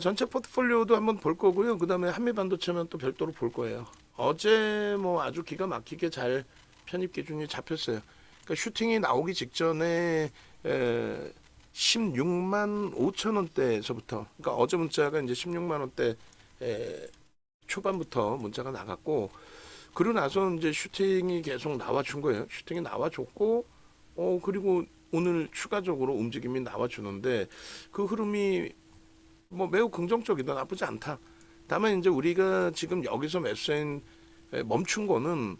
전체 포트폴리오도 한번 볼 거고요. 그다음에 한미반도체는 또 별도로 볼 거예요. 어제 뭐 아주 기가 막히게 잘 편입 기준이 잡혔어요. 그러니까 슈팅이 나오기 직전에 16만 5천 원대에서부터, 그러니까 어제 문자가 이제 16만 원대 초반부터 문자가 나갔고, 그러고 나서 이제 슈팅이 계속 나와준 거예요. 슈팅이 나와줬고, 그리고 오늘 추가적으로 움직임이 나와주는데 그 흐름이 뭐 매우 긍정적이다, 나쁘지 않다. 다만 이제 우리가 지금 여기서 매수인 멈춘 거는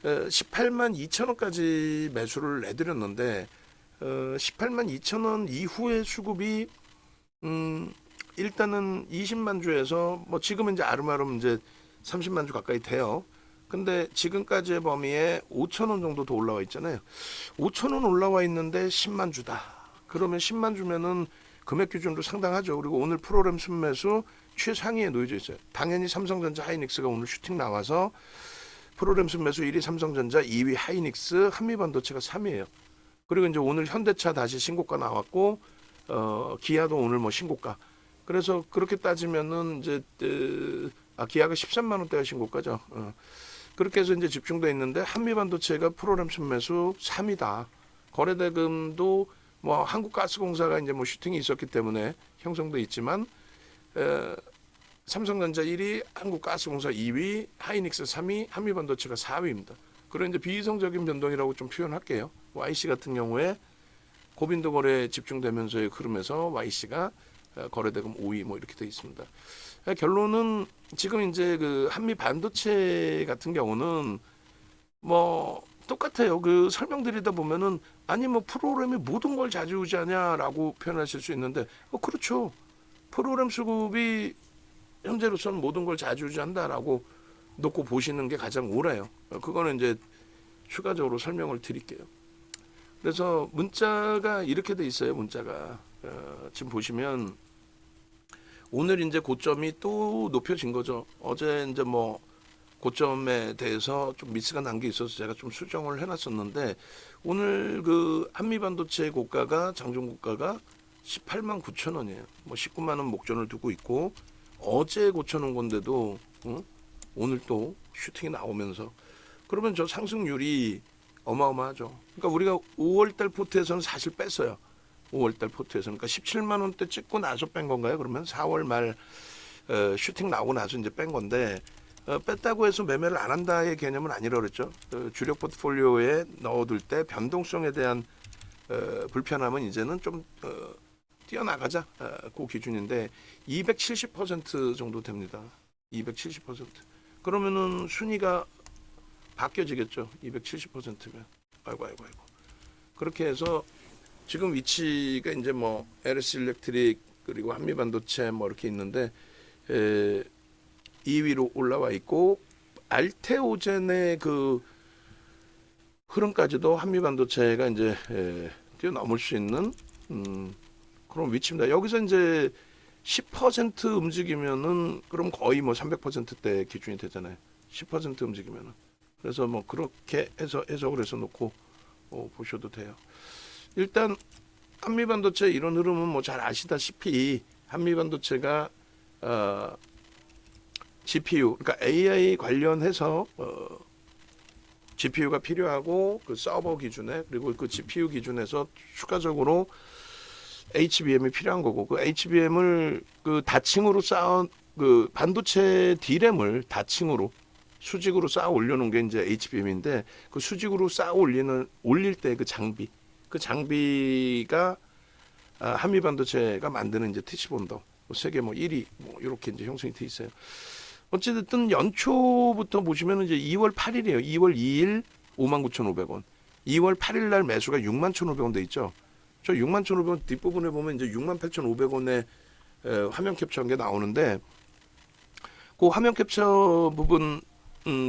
18만 2천 원까지 매수를 내드렸는데 18만 2천 원 이후의 수급이 일단은 20만 주에서 뭐 지금은 이제 아름아름 이제 30만 주 가까이 돼요. 근데 지금까지의 범위에 5천 원 정도 더 올라와 있잖아요. 5천 원 올라와 있는데 10만 주다. 그러면 10만 주면은 금액 기준으로 상당하죠. 그리고 오늘 프로그램 순매수 최상위에 놓여져 있어요. 당연히 삼성전자 하이닉스가 오늘 슈팅 나와서 프로그램 순매수 1위 삼성전자, 2위 하이닉스, 한미반도체가 3위예요. 그리고 이제 오늘 현대차 다시 신고가 나왔고 기아도 오늘 뭐 신고가. 그래서 그렇게 따지면은 이제 기아가 13만 원대가 신고가죠. 그렇게 해서 이제 집중돼 있는데 한미반도체가 프로그램 순매수 3위다. 거래대금도 뭐 한국가스공사가 이제 뭐 슈팅이 있었기 때문에 형성돼 있지만 삼성전자 1위, 한국가스공사 2위, 하이닉스 3위, 한미반도체가 4위입니다. 그런 이제 비이성적인 변동이라고 좀 표현할게요. YC 같은 경우에 고빈도 거래에 집중되면서의 흐름에서 YC가 거래대금 5위 뭐 이렇게 돼 있습니다. 결론은 지금 이제 그 한미 반도체 같은 경우는 뭐 똑같아요. 그 설명드리다 보면은 아니 뭐 프로그램이 모든 걸 좌지우지하냐라고 표현하실 수 있는데 그렇죠. 프로그램 수급이 현재로서는 모든 걸 좌지우지한다라고 놓고 보시는 게 가장 옳아요. 그거는 이제 추가적으로 설명을 드릴게요. 그래서 문자가 이렇게 돼 있어요. 문자가 지금 보시면 오늘 이제 고점이 또 높여진 거죠. 어제 이제 뭐 고점에 대해서 좀 미스가 난 게 있어서 제가 좀 수정을 해놨었는데 오늘 그 한미반도체 고가가 장중 고가가 18만 9천 원이에요. 뭐 19만 원 목전을 두고 있고 어제 고쳐놓은 건데도 오늘 또 슈팅이 나오면서 그러면 저 상승률이 어마어마하죠. 그러니까 우리가 5월달 포트에서는 사실 뺐어요. 5월달 포트에서는 그러니까 17만 원대 찍고 나서 뺀 건가요? 그러면 4월 말 슈팅 나오고 나서 이제 뺀 건데 뺐다고 해서 매매를 안 한다의 개념은 아니라 그랬죠. 주력 포트폴리오에 넣어둘 때 변동성에 대한 불편함은 이제는 좀 뛰어나가자 그 기준인데 270% 정도 됩니다. 270%. 그러면은 순위가 바뀌어지겠죠. 270%면 아이고. 그렇게 해서 지금 위치가 이제 뭐 LS 일렉트릭 그리고 한미반도체 뭐 이렇게 있는데 2위로 올라와 있고 알테오젠의 그 흐름까지도 한미반도체가 이제 뛰어넘을 수 있는 그런 위치입니다. 여기서 이제 10% 움직이면은 그럼 거의 뭐 300%대 기준이 되잖아요. 10% 움직이면은. 그래서 뭐 그렇게 해서 해석을 해서 놓고 보셔도 돼요. 일단 한미반도체 이런 흐름은 뭐 잘 아시다시피 한미반도체가 GPU 그러니까 AI 관련해서 GPU가 필요하고 그 서버 기준에 그리고 그 GPU 기준에서 추가적으로 HBM이 필요한 거고 그 HBM을 그 다층으로 쌓은 그 반도체 D램을 다층으로 수직으로 쌓아 올려놓은 게 이제 HBM인데 그 수직으로 쌓아 올릴 때 그 장비가 한미반도체가 만드는 이제 TC본더 세계 뭐 1위 뭐 이렇게 이제 형성이 돼 있어요. 어찌됐든 연초부터 보시면 이제 2월 8일이에요. 2월 2일 59,500원. 2월 8일 날 매수가 61,500원 돼 있죠. 저 61,500원 뒷부분에 보면 이제 68,500원에 화면 캡처한 게 나오는데 그 화면 캡처 부분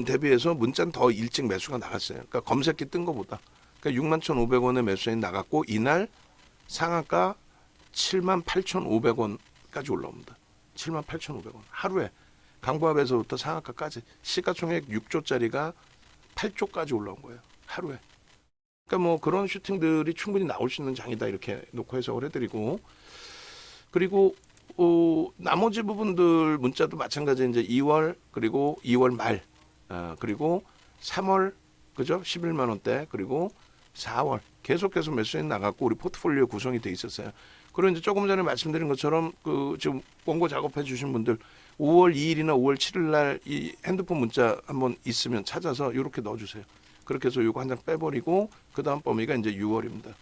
대비해서 문자는 더 일찍 매수가 나갔어요. 그러니까 검색기 뜬 거보다. 그러니까 61,500원에 매수인이 나갔고 이날 상한가 78,500원까지 올라옵니다. 78,500원. 하루에 강보합에서부터 상한가까지 시가총액 6조짜리가 8조까지 올라온 거예요. 하루에. 그러니까 뭐 그런 슈팅들이 충분히 나올 수 있는 장이다 이렇게 놓고 해석을 해드리고 그리고 나머지 부분들 문자도 마찬가지 이제 2월 그리고 2월 말 그리고 3월 그죠? 11만 원대 그리고 4월 계속해서 매수인 나갔고 우리 포트폴리오 구성이 돼 있었어요. 그리고 이제 조금 전에 말씀드린 것처럼 그 지금 원고 작업해 주신 분들 5월 2일이나 5월 7일 날 이 핸드폰 문자 한번 있으면 찾아서 이렇게 넣어주세요. 그렇게 해서 이거 한 장 빼버리고 그 다음 범위가 이제 6월입니다.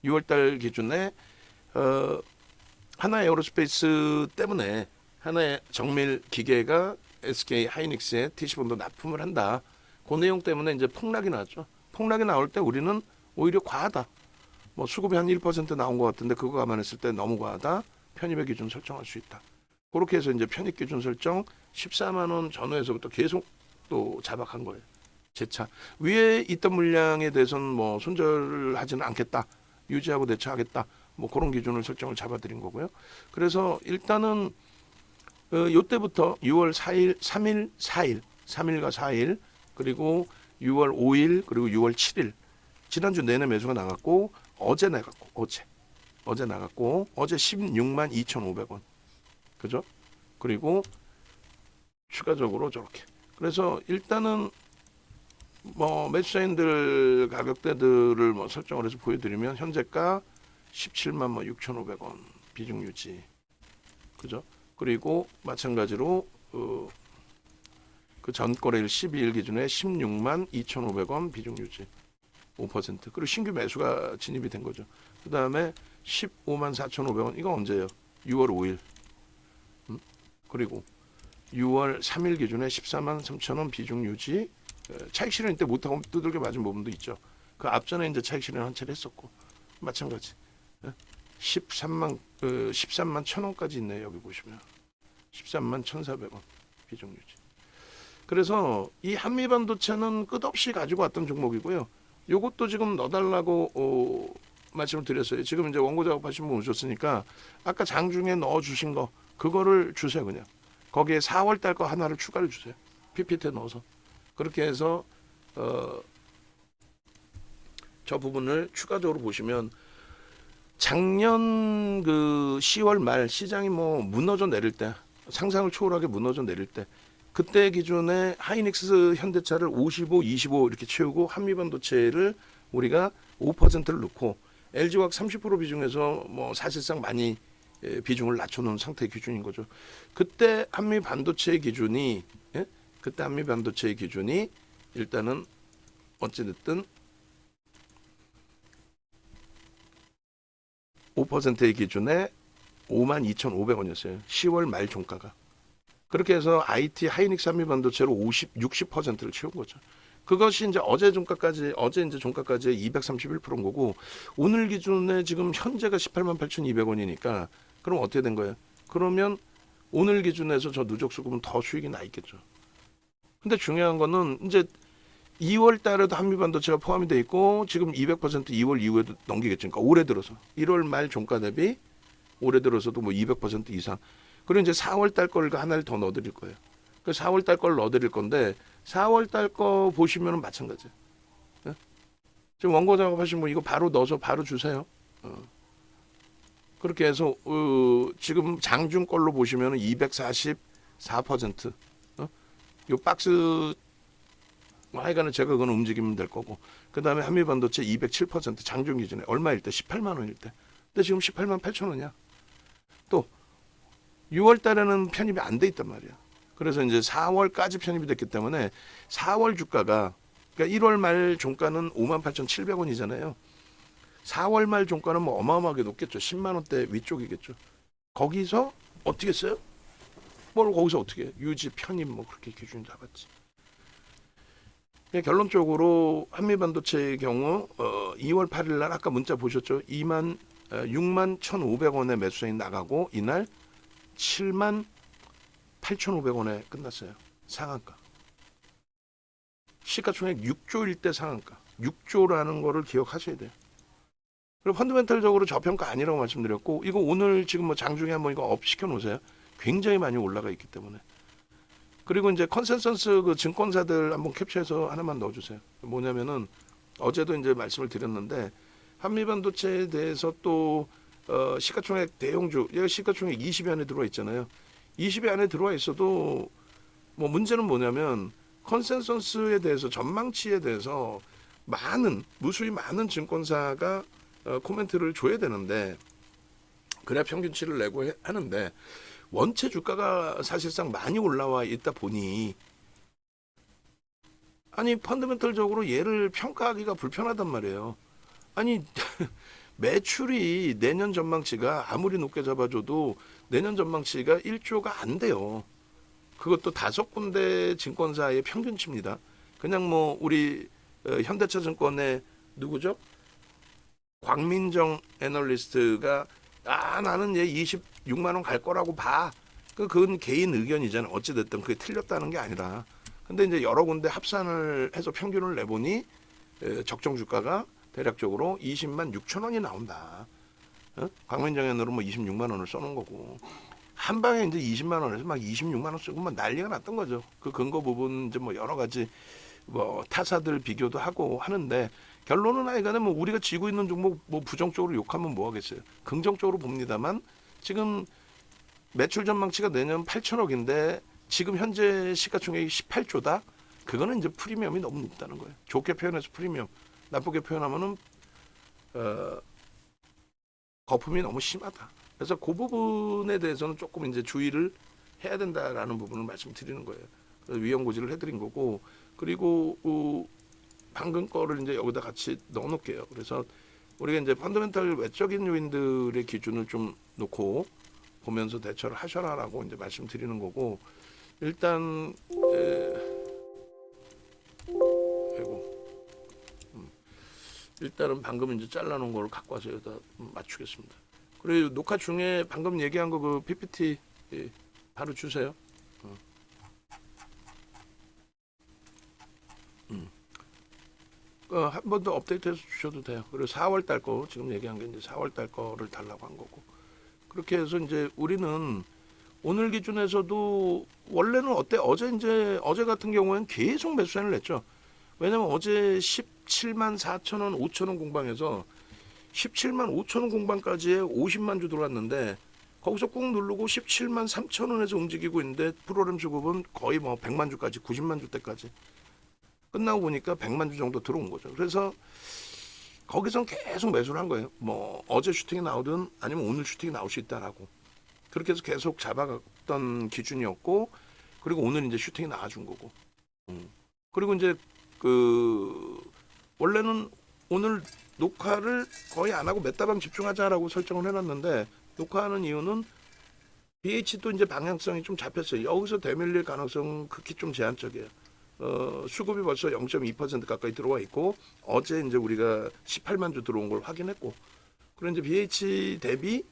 6월 달 기준에 하나 에어로스페이스 때문에 하나의 정밀 기계가 SK 하이닉스에 TC본도 납품을 한다. 그 내용 때문에 이제 폭락이 나왔죠. 폭락이 나올 때 우리는 오히려 과하다. 뭐 수급이 한 1% 나온 것 같은데 그거 감안했을 때 너무 과하다. 편입의 기준 설정할 수 있다. 그렇게 해서 이제 편입 기준 설정 14만 원 전후에서부터 계속 또 자박한 거예요. 재차 위에 있던 물량에 대해서는 뭐 손절하지는 않겠다. 유지하고 대처하겠다. 뭐 그런 기준을 설정을 잡아드린 거고요. 그래서 일단은 요때부터 6월 4일, 3일, 4일, 3일과 4일 그리고 6월 5일 그리고 6월 7일 지난주 내내 매수가 나갔고 어제 나갔고 어제 나갔고 어제 16만 2,500원 그죠? 그리고 추가적으로 저렇게 그래서 일단은 뭐 매수자인들 가격대들을 뭐 설정을 해서 보여드리면 현재가 17만 뭐 6,500원 비중 유지 그죠? 그리고 마찬가지로 그 전거래일 12일 기준에 16만 2,500원 비중 유지 5% 그리고 신규 매수가 진입이 된 거죠. 그 다음에 15만 4,500원 이거 언제예요? 6월 5일 그리고 6월 3일 기준에 14만 3,000원 비중 유지 차익 실현 때 못하고 두들겨 맞은 부분도 있죠. 그 앞전에 이제 차익 실현 한 차례 했었고 마찬가지 13만 1,000원까지 있네요. 여기 보시면 13만 1,400원 비중 유지. 그래서 이 한미반도체는 끝없이 가지고 왔던 종목이고요. 요것도 지금 넣어달라고 말씀을 드렸어요. 지금 이제 원고 작업하신 분 오셨으니까 아까 장중에 넣어주신 거 그거를 주세요 그냥. 거기에 4월 달 거 하나를 추가를 주세요. PPT에 넣어서. 그렇게 해서 저 부분을 추가적으로 보시면 작년 그 10월 말 시장이 뭐 무너져 내릴 때 상상을 초월하게 무너져 내릴 때 그때 기준에 하이닉스 현대차를 55, 25 이렇게 채우고 한미반도체를 우리가 5%를 넣고 LG화학 30% 비중에서 뭐 사실상 많이 비중을 낮춰놓은 상태의 기준인 거죠. 그때 한미반도체의 기준이 그때 한미반도체의 기준이 일단은 어찌됐든 5%의 기준에 52,500원이었어요. 10월 말 종가가. 그렇게 해서 IT 하이닉스 한미반도체로 60%를 채운 거죠. 그것이 이제 어제 종가까지 231%인 거고 오늘 기준에 지금 현재가 18만 8,200원이니까 그럼 어떻게 된 거예요? 그러면 오늘 기준에서 저 누적 수급은 더 수익이 나 있겠죠. 근데 중요한 거는 이제 2월 달에도 한미반도체가 포함이 돼 있고 지금 200% 2월 이후에도 넘기겠죠. 그러니까 올해 들어서 1월 말 종가 대비 올해 들어서도 뭐 200% 이상. 그리고 이제 4월 달 걸 하나를 더 넣어드릴 거예요. 그 4월 달 걸 넣어드릴 건데 4월 달 거 보시면은 마찬가지. 예? 지금 원고 작업하신 분 이거 바로 넣어서 바로 주세요. 그렇게 해서 지금 장중 걸로 보시면은 244%. 요 박스 하여간은 제가 그건 움직이면 될 거고 그 다음에 한미반도체 207% 장중 기준에 얼마일 때 18만 원일 때 근데 지금 18만 8천 원이야. 또 6월 달에는 편입이 안 돼 있단 말이야. 그래서 이제 4월까지 편입이 됐기 때문에 4월 주가가 그러니까 1월 말 종가는 58,700원이잖아요. 4월 말 종가는 뭐 어마어마하게 높겠죠. 10만 원대 위쪽이겠죠. 거기서 어떻게 써요? 뭘 거기서 어떻게 해? 유지 편입 뭐 그렇게 기준이 나갔지. 결론적으로 한미반도체의 경우 2월 8일 날 아까 문자 보셨죠? 6만 1,500원에 매수자인 나가고 이날 7만 8,500원에 끝났어요. 상한가. 시가총액 6조일 때 상한가. 6조라는 거를 기억하셔야 돼요. 그리고 펀더멘탈적으로 저평가 아니라고 말씀드렸고 이거 오늘 지금 뭐 장중에 한번 이거 업 시켜 놓으세요. 굉장히 많이 올라가 있기 때문에. 그리고 이제 컨센서스 그 증권사들 한번 캡처해서 하나만 넣어주세요. 뭐냐면은 어제도 이제 말씀을 드렸는데 한미반도체에 대해서 또 시가총액 대형주, 얘가 시가총액 20위 안에 들어와 있잖아요. 20위 안에 들어와 있어도 뭐 문제는 뭐냐면 컨센서스에 대해서 전망치에 대해서 무수히 많은 증권사가 코멘트를 줘야 되는데 그래야 평균치를 내고 하는데 원체 주가가 사실상 많이 올라와 있다 보니 아니 펀더멘털적으로 얘를 평가하기가 불편하단 말이에요. 아니 매출이 내년 전망치가 아무리 높게 잡아줘도 내년 전망치가 1조가 안 돼요. 그것도 5군데 증권사의 평균치입니다. 그냥 뭐 우리 현대차증권의 누구죠? 광민정 애널리스트가 나는 얘 26만 원 갈 거라고 봐. 그건 개인 의견이잖아요. 어찌 됐든 그게 틀렸다는 게 아니라. 근데 이제 여러 군데 합산을 해서 평균을 내보니 적정 주가가 대략적으로 20만 6천 원이 나온다. 광민정연으로 뭐 26만 원을 써놓은 거고 한 방에 이제 20만 원에서 막 26만 원 쓰고 막 난리가 났던 거죠. 그 근거 부분 이제 뭐 여러 가지 뭐 타사들 비교도 하고 하는데 결론은 하여간에 뭐 우리가 쥐고 있는 종목 뭐 부정적으로 욕하면 뭐 하겠어요. 긍정적으로 봅니다만 지금 매출 전망치가 내년 8천억인데 지금 현재 시가총액이 18조다. 그거는 이제 프리미엄이 너무 높다는 거예요. 좋게 표현해서 프리미엄, 나쁘게 표현하면은 거품이 너무 심하다. 그래서 그 부분에 대해서는 조금 이제 주의를 해야 된다라는 부분을 말씀드리는 거예요. 그래서 위험 고지를 해드린 거고 그리고 방금 거를 이제 여기다 같이 넣어놓을게요. 그래서 우리가 이제 펀더멘탈 외적인 요인들의 기준을 좀 놓고 보면서 대처를 하셔라라고 이제 말씀드리는 거고 일단 일단은 방금 이제 잘라놓은 걸 갖고 와서 여기다 맞추겠습니다. 그리고 녹화 중에 방금 얘기한 거 그 PPT 바로 주세요. 한 번 더 업데이트해서 주셔도 돼요. 그리고 4월 달 거 지금 얘기한 게 이제 4월 달 거를 달라고 한 거고 그렇게 해서 이제 우리는 오늘 기준에서도 원래는 어제 같은 경우에는 계속 매수세를 냈죠. 왜냐면 어제 17만 4천 원, 5천 원 공방에서 17만 5천 원 공방까지에 50만 주 들어왔는데 거기서 꾹 누르고 17만 3천 원에서 움직이고 있는데 프로그램 수급은 거의 뭐 100만 주까지 90만 주 때까지 끝나고 보니까 100만 주 정도 들어온 거죠. 그래서 거기선 계속 매수를 한 거예요. 뭐 어제 슈팅이 나오든 아니면 오늘 슈팅이 나올 수 있다라고. 그렇게 해서 계속 잡아갔던 기준이었고 그리고 오늘 이제 슈팅이 나와준 거고. 그리고 이제 원래는 오늘 녹화를 거의 안 하고 메타방 집중하자라고 설정을 해놨는데 녹화하는 이유는 BH도 이제 방향성이 좀 잡혔어요. 여기서 되밀릴 가능성은 극히 좀 제한적이에요. 수급이 벌써 0.2% 가까이 들어와 있고 어제 이제 우리가 18만 주 들어온 걸 확인했고 그리고 이제 BH 대비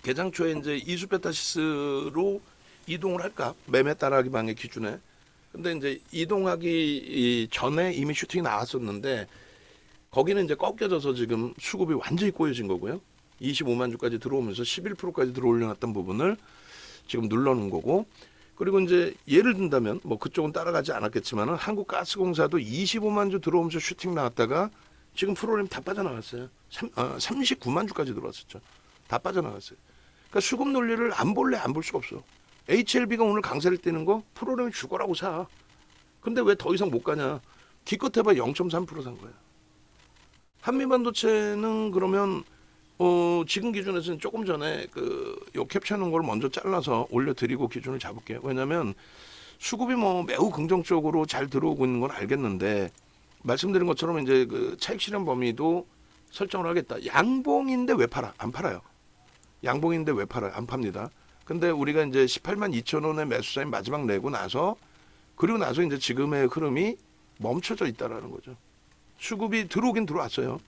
개장 초에 이제 이수페타시스로 이동을 할까 매매 따라하기 방의 기준에 근데 이제 이동하기 전에 이미 슈팅이 나왔었는데 거기는 이제 꺾여져서 지금 수급이 완전히 꼬여진 거고요. 25만 주까지 들어오면서 11%까지 들어올려놨던 부분을 지금 눌러놓은 거고 그리고 이제 예를 든다면 뭐 그쪽은 따라가지 않았겠지만은 한국가스공사도 25만 주 들어오면서 슈팅 나왔다가 지금 프로그램 다 빠져나갔어요. 39만 주까지 들어왔었죠. 다 빠져나갔어요. 그러니까 수급 논리를 안 볼래 안 볼 수가 없어. HLB가 오늘 강세를 띄는 거 프로그램이 죽어라고 사. 근데 왜 더 이상 못 가냐? 기껏 해봐 0.3% 산 거야. 한미반도체는 그러면 지금 기준에서는 조금 전에 요 캡처하는 걸 먼저 잘라서 올려드리고 기준을 잡을게요. 왜냐하면 수급이 뭐 매우 긍정적으로 잘 들어오고 있는 건 알겠는데 말씀드린 것처럼 이제 그 차익 실현 범위도 설정을 하겠다. 양봉인데 왜 팔아? 안 팔아요. 양봉인데 왜 팔아요? 안 팝니다. 근데 우리가 이제 18만 2천 원의 매수사인 마지막 내고 나서 그리고 나서 이제 지금의 흐름이 멈춰져 있다라는 거죠. 수급이 들어오긴 들어왔어요.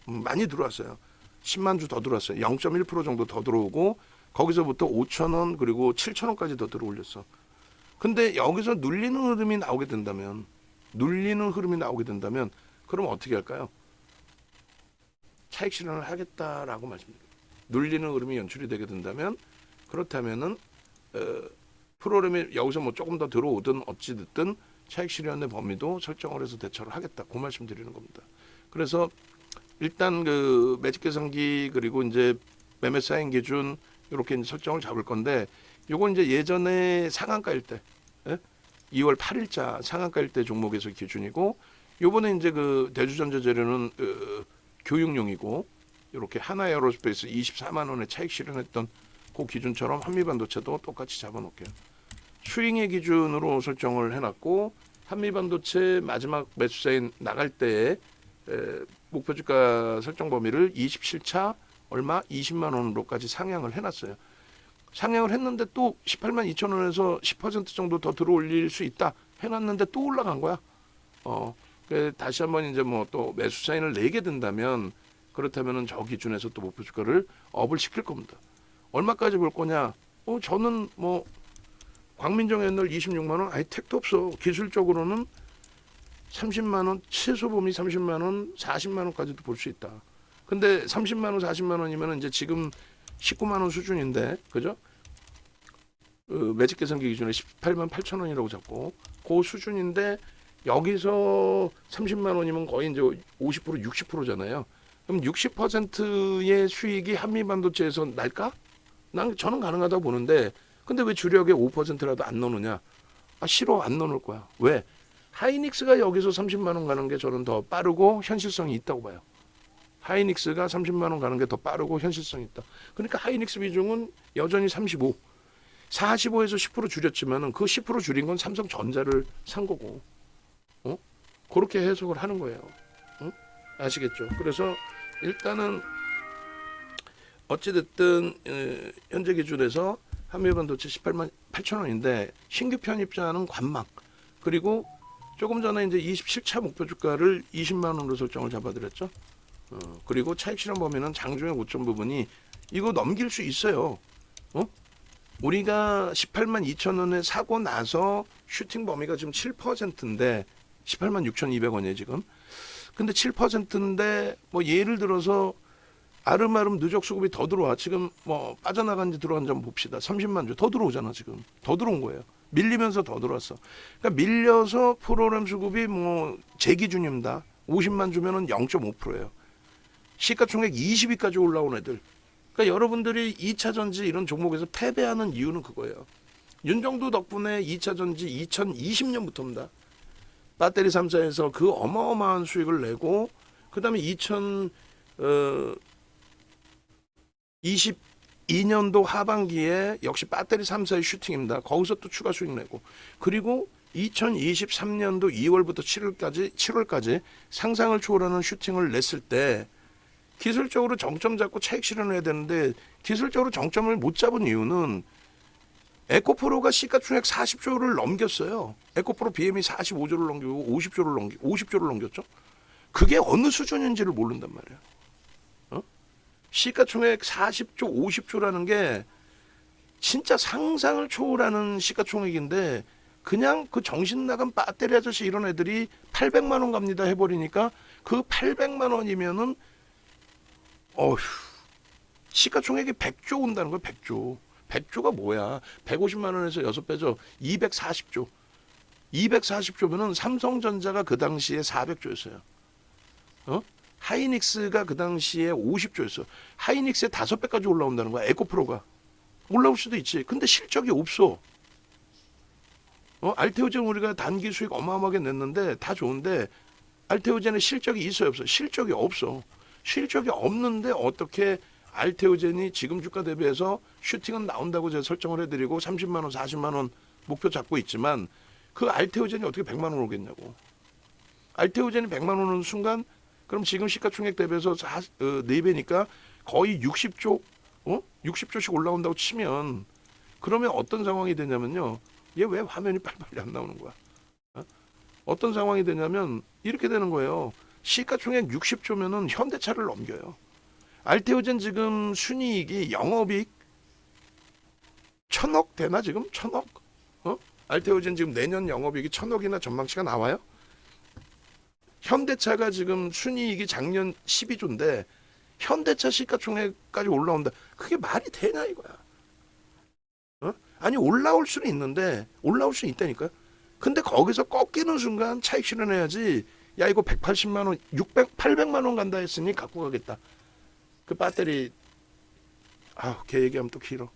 많이 들어왔어요. 10만 주 더 들어왔어요. 0.1% 정도 더 들어오고 거기서부터 5천 원 그리고 7천 원까지 더 들어올렸어. 근데 여기서 눌리는 흐름이 나오게 된다면 그럼 어떻게 할까요? 차익 실현을 하겠다라고 말씀드립니다. 눌리는 흐름이 연출이 되게 된다면 그렇다면은 프로그램이 여기서 뭐 조금 더 들어오든 어찌 됐든 차익 실현의 범위도 설정을 해서 대처를 하겠다. 그 말씀 드리는 겁니다. 그래서 일단 그 매직 계산기 그리고 이제 매매 사인 기준 이렇게 이제 설정을 잡을 건데 요건 이제 예전에 상한가일 때 2월 8일자 상한가일 때 종목에서 기준이고 요번에 이제 그 대주전자 재료는 교육용이고 이렇게 하나에어로스페이스 24만 원에 차익 실현했던 그 기준처럼 한미반도체도 똑같이 잡아놓을게요. 스윙의 기준으로 설정을 해놨고 한미반도체 마지막 매수세인 나갈 때에 목표 주가 설정 범위를 27차 얼마 20만 원으로까지 상향을 해놨어요. 상향을 했는데 또 18만 2천 원에서 10% 정도 더 들어올릴 수 있다 해놨는데 또 올라간 거야. 다시 한번 이제 뭐 또 매수 사인을 내게 된다면 그렇다면은 저 기준에서 또 목표 주가를 업을 시킬 겁니다. 얼마까지 볼 거냐? 저는 뭐 광민정 옛날 26만 원, 아예 택도 없어. 기술적으로는 30만 원, 최소 범위 30만 원, 40만 원까지도 볼 수 있다. 근데 30만 원, 40만 원이면 이제 지금 19만 원 수준인데, 그죠? 매직 계산기 기준에 18만 8천 원이라고 잡고 그 수준인데 여기서 30만 원이면 거의 이제 50% 60%잖아요. 그럼 60%의 수익이 한미반도체에서 날까? 저는 가능하다고 보는데 근데 왜 주력에 5%라도 안 넣느냐? 싫어, 안 넣을 거야. 왜? 하이닉스가 여기서 30만 원 가는 게 저는 더 빠르고 현실성이 있다고 봐요. 하이닉스가 30만 원 가는 게 더 빠르고 현실성이 있다. 그러니까 하이닉스 비중은 여전히 35. 45에서 10% 줄였지만은 그 10% 줄인 건 삼성전자를 산 거고. 그렇게 해석을 하는 거예요. 아시겠죠? 그래서 일단은 어찌됐든 현재 기준에서 한미반도체 18만 8천 원인데 신규 편입자는 관망 그리고 조금 전에 이제 27차 목표 주가를 20만 원으로 설정을 잡아드렸죠. 그리고 차익 실현 범위는 장중의 고점 부분이 이거 넘길 수 있어요. 우리가 18만 2천 원에 사고 나서 슈팅 범위가 지금 7%인데 18만 6,200원이에요 지금. 근데 7%인데 뭐 예를 들어서 아름아름 누적 수급이 더 들어와. 지금 뭐 빠져나간 지 들어간 점 봅시다. 30만 주 더 들어오잖아 지금. 더 들어온 거예요. 밀리면서 더 들어왔어. 그러니까 밀려서 프로그램 수급이 뭐 제 기준입니다. 50만 주면은 0.5%예요. 시가총액 20위까지 올라온 애들. 그러니까 여러분들이 2차 전지 이런 종목에서 패배하는 이유는 그거예요. 윤정도 덕분에 2차 전지 2020년부터입니다. 배터리 3사에서 그 어마어마한 수익을 내고 그다음에 2022년도 하반기에 역시 배터리 3사의 슈팅입니다. 거기서 또 추가 수익 내고 그리고 2023년도 2월부터 7월까지 상상을 초월하는 슈팅을 냈을 때 기술적으로 정점 잡고 차익 실현을 해야 되는데 기술적으로 정점을 못 잡은 이유는 에코프로가 시가총액 40조를 넘겼어요. 에코프로 BM이 45조를 넘기고 50조를 넘겼죠. 그게 어느 수준인지를 모른단 말이에요. 시가총액 40조, 50조라는 게 진짜 상상을 초월하는 시가총액인데 그냥 그 정신 나간 배터리 아저씨 이런 애들이 800만 원 갑니다 해버리니까 그 800만 원이면은 시가총액이 100조 온다는 거예요. 100조. 100조가 뭐야? 150만 원에서 6배죠. 240조. 240조면은 삼성전자가 그 당시에 400조였어요. 하이닉스가 그 당시에 50조였어. 하이닉스에 5배까지 올라온다는 거야. 에코프로가. 올라올 수도 있지. 근데 실적이 없어. 알테오젠 우리가 단기 수익 어마어마하게 냈는데 다 좋은데 알테오젠의 실적이 있어요, 없어? 실적이 없어. 실적이 없는데 어떻게 알테오젠이 지금 주가 대비해서 슈팅은 나온다고 제가 설정을 해드리고 30만 원, 40만 원 목표 잡고 있지만 그 알테오젠이 어떻게 100만 원 오겠냐고. 알테오젠이 100만 원 오는 순간 그럼 지금 시가총액 대비해서 4배니까 거의 60조, 60조씩 올라온다고 치면 그러면 어떤 상황이 되냐면요. 얘 왜 화면이 빨리빨리 안 나오는 거야? 어떤 상황이 되냐면 이렇게 되는 거예요. 시가총액 60조면은 현대차를 넘겨요. 알테오젠 지금 순이익이 영업이익 1,000억 되나 지금? 1,000억? 알테오젠 지금 내년 영업이익이 1,000억이나 전망치가 나와요? 현대차가 지금 순이익이 작년 12조인데 현대차 시가총액까지 올라온다. 그게 말이 되냐 이거야. 아니 올라올 수는 있는데 올라올 수는 있다니까요. 근데 거기서 꺾이는 순간 차익 실현해야지 야 이거 180만 원, 600, 800만 원 간다 했으니 갖고 가겠다. 그 배터리 걔 얘기하면 또 길어.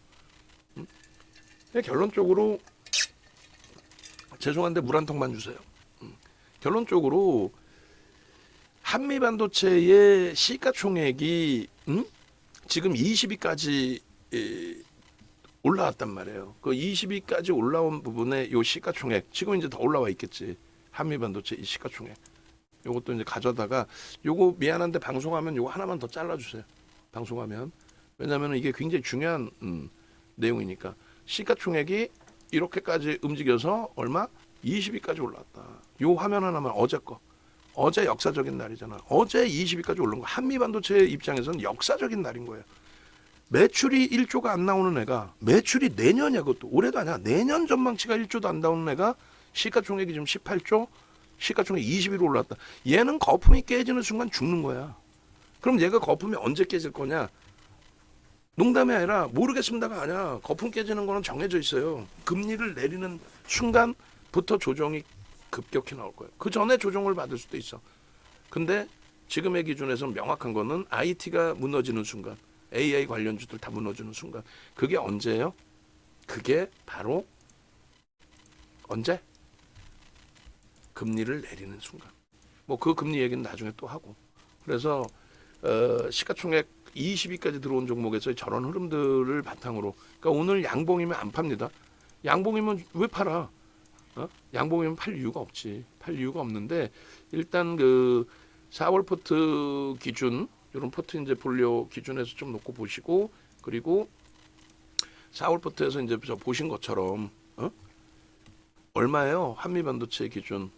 응? 결론적으로 죄송한데 물 한 통만 주세요. 결론적으로 한미반도체의 시가총액이 지금 20위까지 올라왔단 말이에요. 그 20위까지 올라온 부분에 요 시가총액 지금 이제 더 올라와 있겠지. 한미반도체 이 시가총액. 요것도 이제 가져다가 요거 미안한데 방송하면 요거 하나만 더 잘라주세요. 방송하면 왜냐하면 이게 굉장히 중요한 내용이니까 시가총액이 이렇게까지 움직여서 얼마? 20위까지 올랐다. 요 화면 하나만 어제 거. 어제 역사적인 날이잖아. 어제 20위까지 오른 거. 한미반도체 입장에서는 역사적인 날인 거예요. 매출이 1조가 안 나오는 애가 매출이 내년이야. 그것도 올해도 아니야. 내년 전망치가 1조도 안 나오는 애가 시가총액이 지금 18조, 시가총액 20위로 올랐다. 얘는 거품이 깨지는 순간 죽는 거야. 그럼 얘가 거품이 언제 깨질 거냐? 농담이 아니라 모르겠습니다가 아니야. 거품 깨지는 거는 정해져 있어요. 금리를 내리는 순간부터 조정이 급격히 나올 거예요. 그 전에 조정을 받을 수도 있어. 근데 지금의 기준에서 명확한 거는 IT가 무너지는 순간, AI 관련주들 다 무너지는 순간. 그게 언제예요? 그게 바로 언제? 금리를 내리는 순간. 뭐 그 금리 얘기는 나중에 또 하고. 그래서 시가총액 20위까지 들어온 종목에서 저런 흐름들을 바탕으로. 그러니까 오늘 양봉이면 안 팝니다. 양봉이면 왜 팔아? 양봉이면 팔 이유가 없지. 팔 이유가 없는데 일단 그 4월 포트 기준, 이런 포트 이제 볼리오 기준에서 좀 놓고 보시고, 그리고 4월 포트에서 이제 저 보신 것처럼 얼마예요? 한미반도체 기준.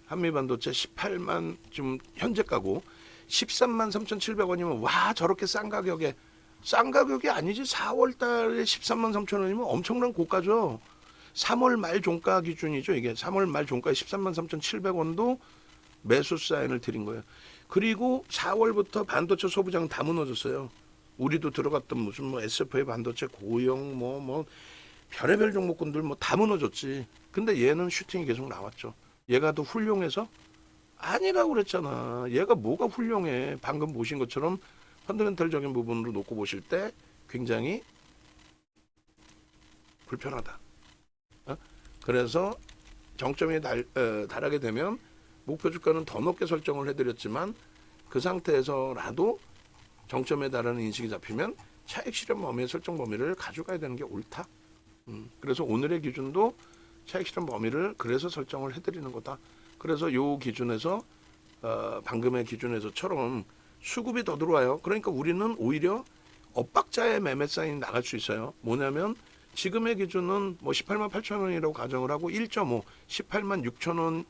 한미반도체 18만 좀 현재 가고 13만 3,700원이면 와 저렇게 싼 가격이 아니지. 4월 달에 13만 3천 원이면 엄청난 고가죠. 3월 말 종가 기준이죠. 이게 3월 말 종가에 13만 3,700원도 매수 사인을 드린 거예요. 그리고 4월부터 반도체 소부장 다 무너졌어요. 우리도 들어갔던 무슨 뭐 SFA 반도체 고영 뭐 별의별 종목군들 뭐 다 무너졌지. 근데 얘는 슈팅이 계속 나왔죠. 얘가 더 훌륭해서? 아니라고 그랬잖아. 얘가 뭐가 훌륭해. 방금 보신 것처럼 펀더멘털적인 부분으로 놓고 보실 때 굉장히 불편하다. 그래서 정점에 달하게 되면 목표 주가는 더 높게 설정을 해드렸지만 그 상태에서라도 정점에 달하는 인식이 잡히면 차익 실현 범위의 설정 범위를 가져가야 되는 게 옳다. 그래서 오늘의 기준도 차익 실현 범위를 그래서 설정을 해드리는 거다. 그래서 요 기준에서 방금의 기준에서처럼 수급이 더 들어와요. 그러니까 우리는 오히려 엇박자의 매매 사인이 나갈 수 있어요. 뭐냐면 지금의 기준은 뭐 18만 8천 원이라고 가정을 하고 1.5, 18만 6천 원,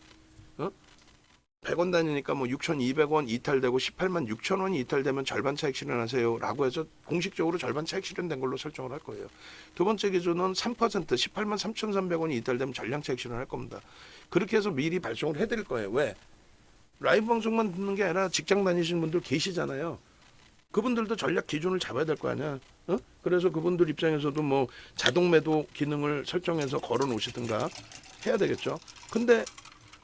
100원 단위니까 뭐 6,200원 이탈되고 18만 6천 원이 이탈되면 절반 차익 실현하세요 라고 해서 공식적으로 절반 차익 실현된 걸로 설정을 할 거예요. 두 번째 기준은 3%, 18만 3,300원이 이탈되면 전량 차익 실현할 겁니다. 그렇게 해서 미리 발송을 해드릴 거예요. 왜? 라이브 방송만 듣는 게 아니라 직장 다니시는 분들 계시잖아요. 그분들도 전략 기준을 잡아야 될 거 아니야. 그래서 그분들 입장에서도 뭐 자동 매도 기능을 설정해서 걸어 놓으시든가 해야 되겠죠. 근데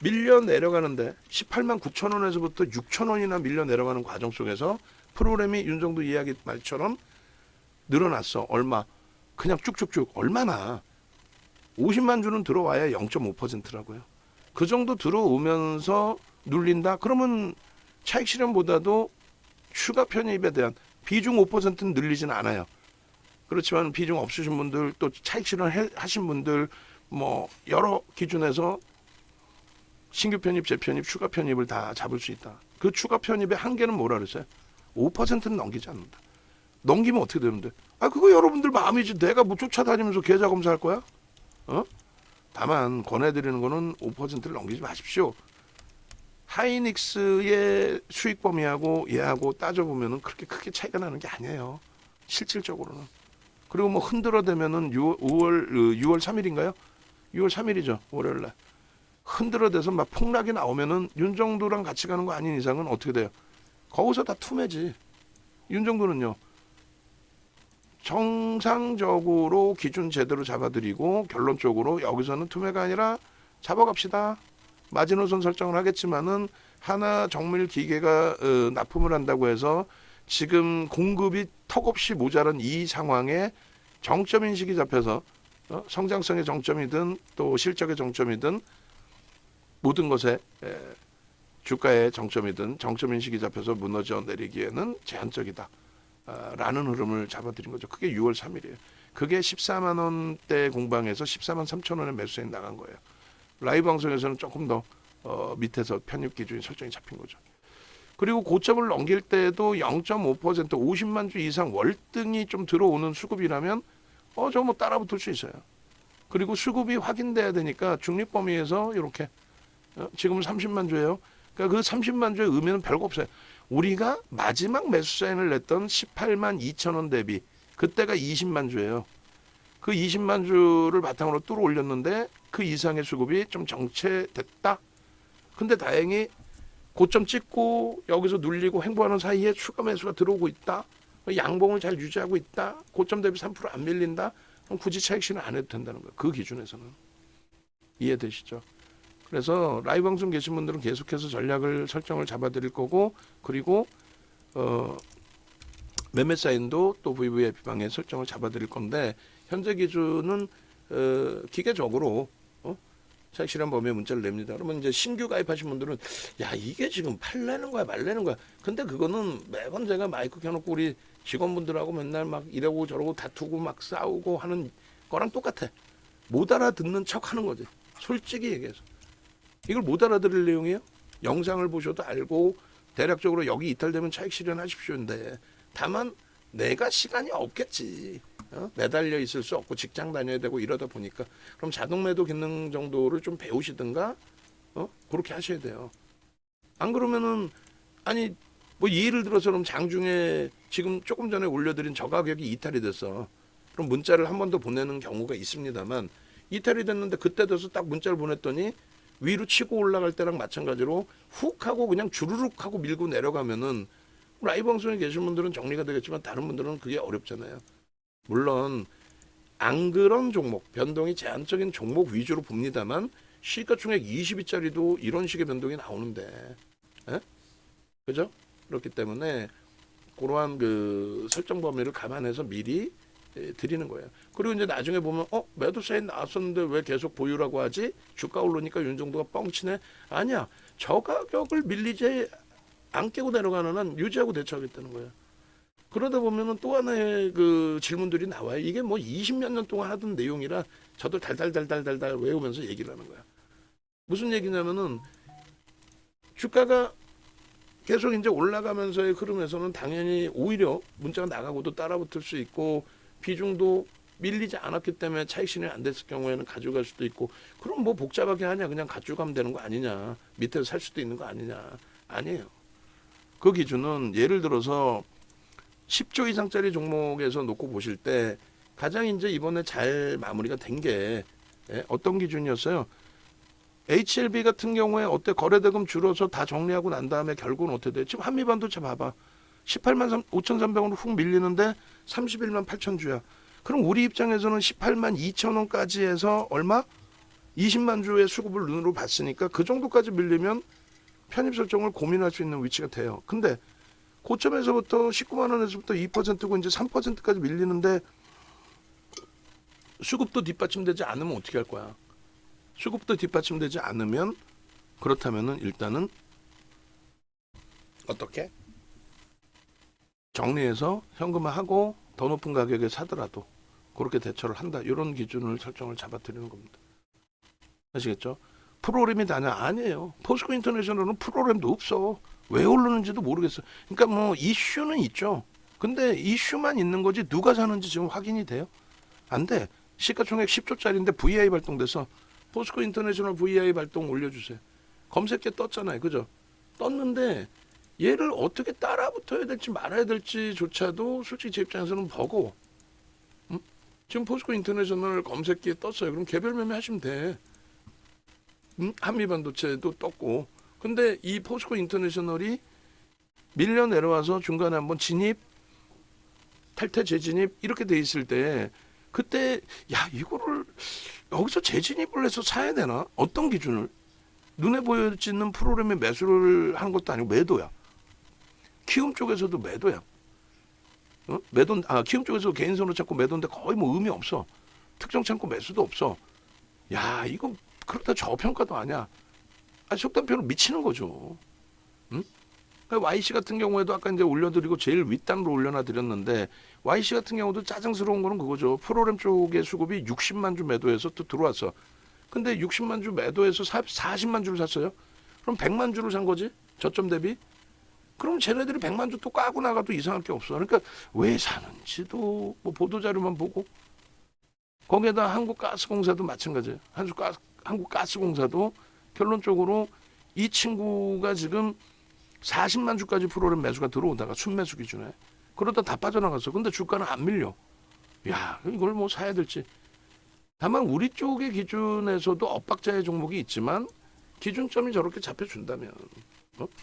밀려 내려가는데 18만 9천 원에서부터 6천 원이나 밀려 내려가는 과정 속에서 프로그램이 윤정도 이야기 말처럼 늘어났어. 얼마? 그냥 쭉쭉쭉. 얼마나? 50만 주는 들어와야 0.5%라고요. 그 정도 들어오면서 눌린다? 그러면 차익 실현보다도 추가 편입에 대한 비중 5%는 늘리진 않아요. 그렇지만 비중 없으신 분들, 또 차익 실현 하신 분들 뭐 여러 기준에서 신규 편입, 재편입, 추가 편입을 다 잡을 수 있다. 그 추가 편입의 한계는 뭐라 그랬어요? 5%는 넘기지 않는다. 넘기면 어떻게 되는데? 그거 여러분들 마음이지. 내가 뭐 쫓아다니면서 계좌 검사할 거야? 다만 권해드리는 거는 5%를 넘기지 마십시오. 하이닉스의 수익 범위하고 얘하고 따져보면은 그렇게 크게 차이가 나는 게 아니에요. 실질적으로는. 그리고 뭐 흔들어대면은 6월 3일인가요? 6월 3일이죠. 월요일날. 흔들어대서 막 폭락이 나오면은 윤정도랑 같이 가는 거 아닌 이상은 어떻게 돼요? 거기서 다 투매지. 윤정도는요. 정상적으로 기준 제대로 잡아드리고 결론적으로 여기서는 투매가 아니라 잡아갑시다. 마지노선 설정을 하겠지만은 하나 정밀 기계가 납품을 한다고 해서 지금 공급이 턱없이 모자란 이 상황에 정점 인식이 잡혀서 성장성의 정점이든 또 실적의 정점이든 모든 것에 주가의 정점이든 정점 인식이 잡혀서 무너져 내리기에는 제한적이다 라는 흐름을 잡아들인 거죠. 그게 6월 3일이에요. 그게 14만 원대 공방에서 14만 3천 원에 매수세 나간 거예요. 라이브 방송에서는 조금 더 밑에서 편입 기준이 설정이 잡힌 거죠. 그리고 고점을 넘길 때도 0.5% 50만 주 이상 월등히 좀 들어오는 수급이라면 저 뭐 따라붙을 수 있어요. 그리고 수급이 확인돼야 되니까 중립 범위에서 이렇게 지금은 30만 주예요. 그러니까 그 30만 주의 의미는 별거 없어요. 우리가 마지막 매수 사인을 냈던 18만 2천 원 대비 그때가 20만 주예요. 그 20만 주를 바탕으로 뚫어 올렸는데 그 이상의 수급이 좀 정체됐다. 근데 다행히 고점 찍고 여기서 눌리고 횡보하는 사이에 추가 매수가 들어오고 있다. 양봉을 잘 유지하고 있다. 고점 대비 3% 안 밀린다. 그럼 굳이 차익 실현 안 해도 된다는 거예요. 그 기준에서는. 이해되시죠? 그래서 라이브 방송 계신 분들은 계속해서 전략을 설정을 잡아드릴 거고 그리고 매매 사인도 또 VVIP 방에 설정을 잡아드릴 건데 현재 기준은 기계적으로 차익 실현 범위에 문자를 냅니다. 그러면 이제 신규 가입하신 분들은 야 이게 지금 팔래는 거야 말래는 거야. 근데 그거는 매번 제가 마이크 켜놓고 우리 직원분들하고 맨날 막 이러고 저러고 다투고 막 싸우고 하는 거랑 똑같아. 못 알아듣는 척 하는 거지. 솔직히 얘기해서. 이걸 못 알아들을 내용이에요? 영상을 보셔도 알고 대략적으로 여기 이탈되면 차익 실현하십시오인데 다만 내가 시간이 없겠지. 매달려 있을 수 없고 직장 다녀야 되고 이러다 보니까 그럼 자동 매도 기능 정도를 좀 배우시든가 그렇게 하셔야 돼요. 안 그러면은 아니 뭐 예를 들어서 그럼 장중에 지금 조금 전에 올려드린 저 가격이 이탈이 됐어. 그럼 문자를 한 번 더 보내는 경우가 있습니다만 이탈이 됐는데 그때 돼서 딱 문자를 보냈더니 위로 치고 올라갈 때랑 마찬가지로 훅 하고 그냥 주르륵 하고 밀고 내려가면은 라이브 방송에 계신 분들은 정리가 되겠지만 다른 분들은 그게 어렵잖아요. 물론 안 그런 종목, 변동이 제한적인 종목 위주로 봅니다만 시가총액 20위짜리도 이런 식의 변동이 나오는데 그죠? 그렇기 때문에 그러한 그 설정 범위를 감안해서 미리 드리는 거예요. 그리고 이제 나중에 보면 매도 사인 나왔었는데 왜 계속 보유라고 하지? 주가 오르니까 윤 정도가 뻥치네. 아니야. 저 가격을 밀리지 안 깨고 내려가는 한 유지하고 대처하겠다는 거예요. 그러다 보면은 또 하나의 그 질문들이 나와요. 이게 뭐 20몇 년 동안 하던 내용이라 저도 달달달달달달 외우면서 얘기를 하는 거야. 무슨 얘기냐면은 주가가 계속 이제 올라가면서의 흐름에서는 당연히 오히려 문자가 나가고도 따라붙을 수 있고 비중도 밀리지 않았기 때문에 차익 실현이 안 됐을 경우에는 가져갈 수도 있고 그럼 뭐 복잡하게 하냐 그냥 가져가면 되는 거 아니냐 밑에서 살 수도 있는 거 아니냐 아니에요. 그 기준은 예를 들어서 10조 이상짜리 종목에서 놓고 보실 때 가장 이제 이번에 잘 마무리가 된 게 어떤 기준이었어요? HLB 같은 경우에 어때 거래대금 줄어서 다 정리하고 난 다음에 결국은 어떻게 돼? 지금 한미반도체 봐봐. 18만 5,300원으로 훅 밀리는데 31만 8천 주야. 그럼 우리 입장에서는 18만 2천 원까지 해서 얼마? 20만 주의 수급을 눈으로 봤으니까 그 정도까지 밀리면 편입 설정을 고민할 수 있는 위치가 돼요. 근데 고점에서부터 19만 원에서부터 2%고 이제 3%까지 밀리는데 수급도 뒷받침되지 않으면 어떻게 할 거야? 수급도 뒷받침되지 않으면 그렇다면은 일단은 어떻게? 정리해서 현금화하고 더 높은 가격에 사더라도 그렇게 대처를 한다. 이런 기준을 설정을 잡아드리는 겁니다. 아시겠죠? 프로그램이 다냐? 아니에요. 포스코 인터내셔널은 프로그램도 없어. 왜 오르는지도 모르겠어. 그러니까 뭐 이슈는 있죠. 근데 이슈만 있는 거지 누가 사는지 지금 확인이 돼요? 안 돼. 시가총액 10조짜리인데 VI 발동돼서 포스코 인터내셔널 VI 발동 올려주세요. 검색해 떴잖아요. 그죠? 떴는데 얘를 어떻게 따라붙어야 될지 말아야 될지조차도 솔직히 제 입장에서는 버거워. 지금 포스코 인터내셔널 검색기에 떴어요. 그럼 개별 매매 하시면 돼. 한미반도체도 떴고. 근데 이 포스코 인터내셔널이 밀려 내려와서 중간에 한번 진입, 탈퇴 재진입 이렇게 돼 있을 때 그때 야 이거를 여기서 재진입을 해서 사야 되나? 어떤 기준을? 눈에 보여지는 프로그램에 매수를 하는 것도 아니고 매도야. 키움 쪽에서도 매도야. 매도, 키움 쪽에서 개인선으로 찾고 매도인데 거의 뭐 의미 없어. 특정 창고 매수도 없어. 야, 이거 그렇다 저평가도 아니야. 속단 표현은 미치는 거죠. 응? 그러니까 YC 같은 경우에도 아까 이제 올려드리고 제일 윗단으로 올려놔 드렸는데 YC 같은 경우도 짜증스러운 거는 그거죠. 프로그램 쪽의 수급이 60만 주 매도해서 또 들어왔어. 근데 60만 주 매도해서 40만 주를 샀어요. 그럼 100만 주를 산 거지? 저점 대비? 그럼 쟤네들이 100만 주 또 까고 나가도 이상할 게 없어. 그러니까 왜 사는지도 뭐 보도자료만 보고 거기에다 한국가스공사도 마찬가지예요. 한국가스공사도 결론적으로 이 친구가 지금 40만 주까지 프로그램 매수가 들어오다가 순매수 기준에 그러다 다 빠져나갔어. 근데 주가는 안 밀려. 야, 이걸 뭐 사야 될지. 다만 우리 쪽의 기준에서도 엇박자의 종목이 있지만 기준점이 저렇게 잡혀준다면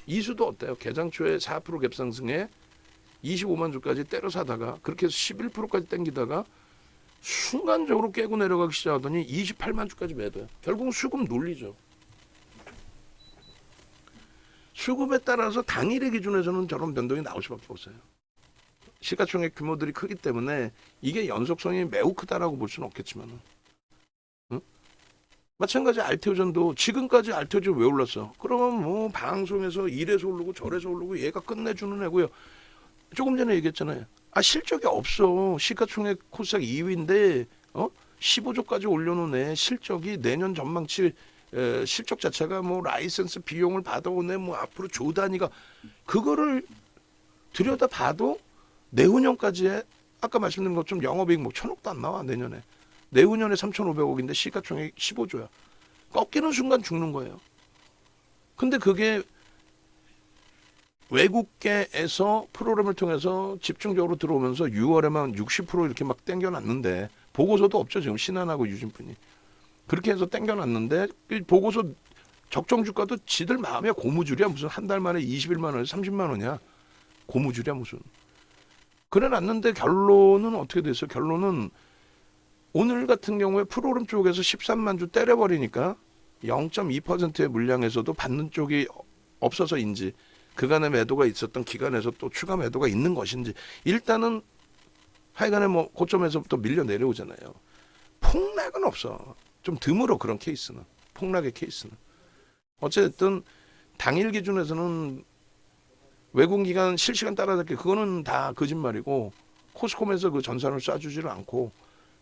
이수도 어때요? 개장 초에 4% 갭상승에 25만 주까지 때려 사다가 그렇게 해서 11%까지 땡기다가 순간적으로 깨고 내려가기 시작하더니 28만 주까지 매도야. 결국은 수급 논리죠. 수급에 따라서 당일의 기준에서는 저런 변동이 나올 수밖에 없어요. 시가총액 규모들이 크기 때문에 이게 연속성이 매우 크다라고 볼 수는 없겠지만 마찬가지 알테오전도 지금까지 알테오전 왜 올랐어? 그러면 뭐 방송에서 이래서 오르고 저래서 오르고 얘가 끝내주는 애고요. 조금 전에 얘기했잖아요. 실적이 없어. 시가총액 코스닥 2위인데 15조까지 올려놓은 애 실적이 내년 전망치 실적 자체가 뭐 라이센스 비용을 받아오네 뭐 앞으로 조 단위가 그거를 들여다 봐도 내후년까지에 아까 말씀드린 것처럼 영업이익 뭐 1,000억도 안 나와 내년에. 내후년에 3,500억인데 시가총액 15조야. 꺾이는 순간 죽는 거예요. 근데 그게 외국계에서 프로그램을 통해서 집중적으로 들어오면서 6월에만 60% 이렇게 막 땡겨놨는데 보고서도 없죠. 지금 신한하고 유진분이. 그렇게 해서 땡겨놨는데 보고서 적정 주가도 지들 마음이야. 고무줄이야. 무슨 한 달 만에 21만 원에서 30만 원이야. 고무줄이야 무슨. 그래놨는데 결론은 어떻게 됐어요? 결론은 오늘 같은 경우에 프로그램 쪽에서 13만 주 때려버리니까 0.2%의 물량에서도 받는 쪽이 없어서인지 그간의 매도가 있었던 기간에서 또 추가 매도가 있는 것인지 일단은 하여간에 뭐 고점에서부터 밀려 내려오잖아요. 폭락은 없어. 좀 드물어 그런 케이스는. 폭락의 케이스는. 어쨌든 당일 기준에서는 외국 기간 실시간 따라잡기 그거는 다 거짓말이고 코스콤에서 그 전산을 쏴주지를 않고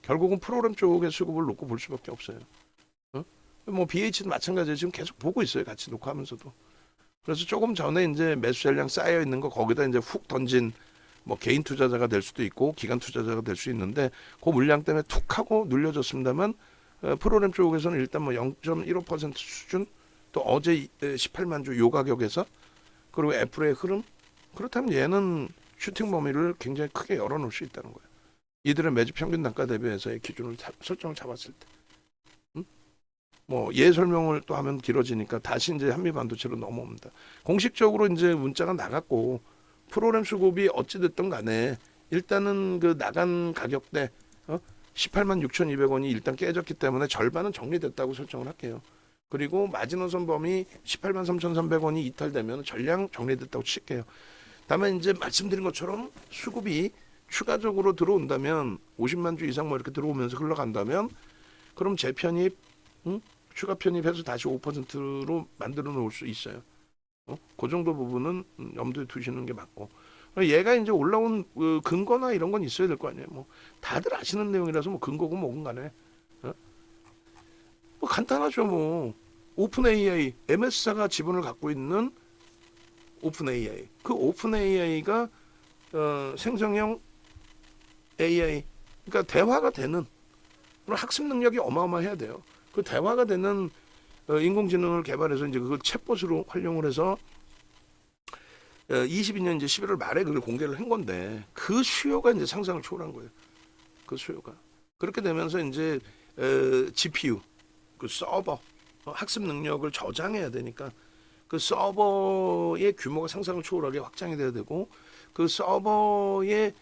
결국은 프로그램 쪽의 수급을 놓고 볼 수밖에 없어요. 뭐 BH도 마찬가지예요. 지금 계속 보고 있어요. 같이 녹화하면서도. 그래서 조금 전에 이제 매수 전량 쌓여 있는 거 거기다 이제 훅 던진 뭐 개인 투자자가 될 수도 있고 기관 투자자가 될 수 있는데 그 물량 때문에 툭 하고 눌려졌습니다만 프로그램 쪽에서는 일단 뭐 0.15% 수준 또 어제 18만 주 요 가격에서 그리고 애플의 흐름 그렇다면 얘는 슈팅 범위를 굉장히 크게 열어놓을 수 있다는 거예요. 이들의 매집 평균 단가 대비해서의 기준을 설정을 잡았을 때. 뭐 설명을 또 하면 길어지니까 다시 이제 한미 반도체로 넘어옵니다. 공식적으로 이제 문자가 나갔고 프로그램 수급이 어찌 됐든 간에 일단은 그 나간 가격대 18만 6,200원이 일단 깨졌기 때문에 절반은 정리됐다고 설정을 할게요. 그리고 마지노선 범위 18만 3,300원이 이탈되면 전량 정리됐다고 칠게요. 다만 이제 말씀드린 것처럼 수급이 추가적으로 들어온다면 50만 주 이상 뭐 이렇게 들어오면서 흘러간다면 그럼 재편입 추가 편입해서 다시 5%로 만들어 놓을 수 있어요. 그 정도 부분은 염두에 두시는 게 맞고 얘가 이제 올라온 근거나 이런 건 있어야 될 거 아니에요. 뭐 다들 아시는 내용이라서 뭐 근거고 뭐건 간에 뭐 간단하죠. 뭐 오픈 AI MS사가 지분을 갖고 있는 오픈 AI 그 오픈 AI가 생성형 AI 그러니까 대화가 되는 그런 학습 능력이 어마어마해야 돼요. 그 대화가 되는 인공지능을 개발해서 이제 그걸 챗봇으로 활용을 해서 22년 이제 11월 말에 그걸 공개를 한 건데 그 수요가 이제 상상을 초월한 거예요. 그 수요가 그렇게 되면서 이제 GPU 그 서버 학습 능력을 저장해야 되니까 그 서버의 규모가 상상을 초월하게 확장이 돼야 되고 그 서버의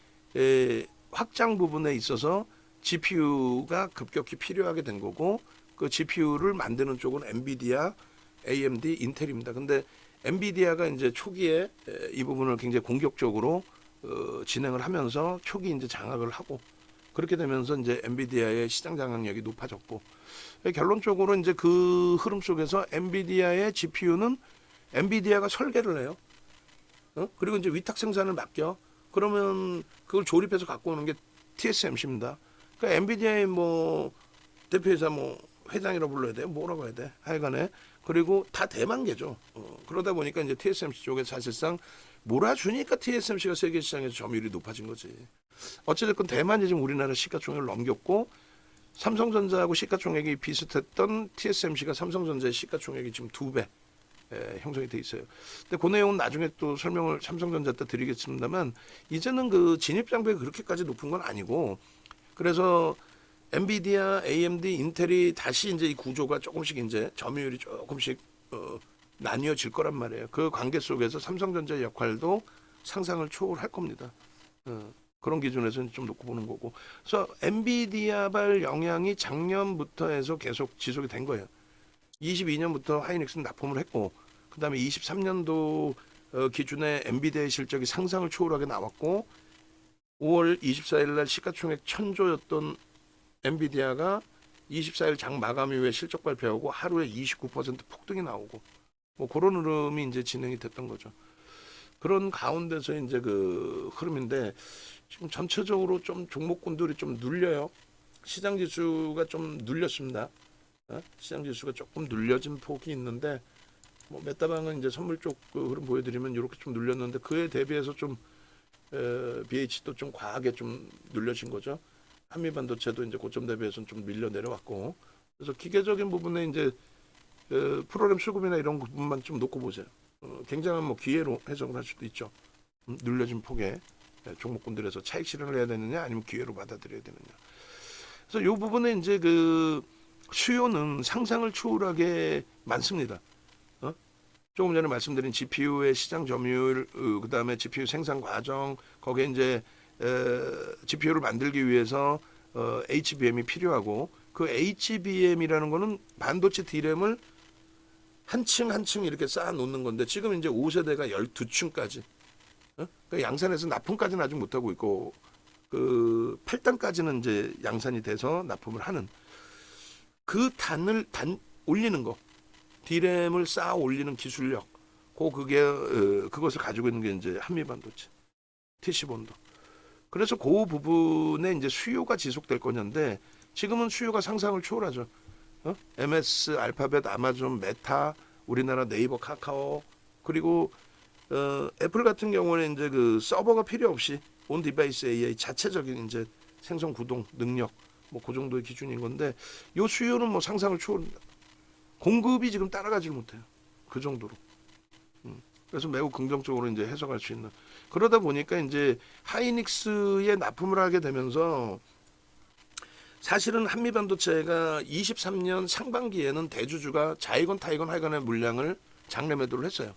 확장 부분에 있어서 GPU가 급격히 필요하게 된 거고 그 GPU를 만드는 쪽은 엔비디아 AMD, 인텔입니다. 근데 엔비디아가 이제 초기에 이 부분을 굉장히 공격적으로 진행을 하면서 초기 이제 장악을 하고 그렇게 되면서 이제 엔비디아의 시장 장악력이 높아졌고 결론적으로 이제 그 흐름 속에서 엔비디아의 GPU는 엔비디아가 설계를 해요. 그리고 이제 위탁 생산을 맡겨. 그러면 그걸 조립해서 갖고 오는 게 TSMC입니다. 그러니까 엔비디아의 뭐 대표이사 뭐 회장이라고 불러야 돼, 뭐라고 해야 돼, 하여간에 그리고 다 대만계죠. 그러다 보니까 이제 TSMC 쪽에 사실상 몰아주니까 TSMC가 세계 시장에서 점유율이 높아진 거지. 어찌됐건 대만이 지금 우리나라 시가총액을 넘겼고 삼성전자하고 시가총액이 비슷했던 TSMC가 삼성전자의 시가총액이 지금 2배 형성이 돼 있어요. 근데 그 내용은 나중에 또 설명을 삼성전자 때 드리겠습니다만 이제는 그 진입 장벽이 그렇게까지 높은 건 아니고 그래서 엔비디아, AMD, 인텔이 다시 이제 이 구조가 조금씩 이제 점유율이 조금씩 나뉘어질 거란 말이에요. 그 관계 속에서 삼성전자의 역할도 상상을 초월할 겁니다. 그런 기준에서는 좀 놓고 보는 거고. 그래서 엔비디아발 영향이 작년부터 해서 계속 지속이 된 거예요. 22년부터 하이닉스는 납품을 했고, 그 다음에 23년도 기준에 엔비디아의 실적이 상상을 초월하게 나왔고, 5월 24일 날 시가총액 1000조였던 엔비디아가 24일 장 마감 이후에 실적 발표하고 하루에 29% 폭등이 나오고 뭐 그런 흐름이 이제 진행이 됐던 거죠. 그런 가운데서 이제 그 흐름인데 지금 전체적으로 좀 종목군들이 좀 눌려요. 시장 지수가 좀 눌렸습니다. 시장 지수가 조금 눌려진 폭이 있는데 뭐 메타방은 이제 선물 쪽 그 흐름 보여드리면 이렇게 좀 눌렸는데 그에 대비해서 좀 BH도 좀 과하게 좀 눌려진 거죠. 한미반도체도 이제 고점 대비해서는 좀 밀려 내려왔고 그래서 기계적인 부분에 이제 프로그램 수급이나 이런 부분만 좀 놓고 보세요. 굉장한 뭐 기회로 해석을 할 수도 있죠. 눌려진 폭에 종목군들에서 차익 실현을 해야 되느냐 아니면 기회로 받아들여야 되느냐. 그래서 이 부분에 이제 그 수요는 상상을 초월하게 많습니다. 조금 전에 말씀드린 GPU의 시장 점유율, 그 다음에 GPU 생산 과정, 거기에 이제 GPU를 만들기 위해서 HBM이 필요하고 그 HBM이라는 거는 반도체 D램을 한 층 한 층 이렇게 쌓아 놓는 건데 지금 이제 5세대가 12층까지 그러니까 양산해서 납품까지는 아직 못하고 있고 그 8단까지는 이제 양산이 돼서 납품을 하는 그 단을 올리는 거 D램을 쌓아 올리는 기술력 그게 그것을 가지고 있는 게 이제 한미반도체 TC본도 그래서 그 부분에 이제 수요가 지속될 거냐인데 지금은 수요가 상상을 초월하죠. MS, 알파벳, 아마존, 메타, 우리나라 네이버, 카카오 그리고 애플 같은 경우는 이제 그 서버가 필요 없이 온 디바이스 AI 자체적인 이제 생성 구동 능력 뭐 그 정도의 기준인 건데 요 수요는 뭐 상상을 초월합니다. 공급이 지금 따라가질 못해요. 그 정도로. 그래서 매우 긍정적으로 이제 해석할 수 있는. 그러다 보니까 이제 하이닉스에 납품을 하게 되면서 사실은 한미반도체가 23년 상반기에는 대주주가 자이건 타이건 하이건의 물량을 장래 매도를 했어요.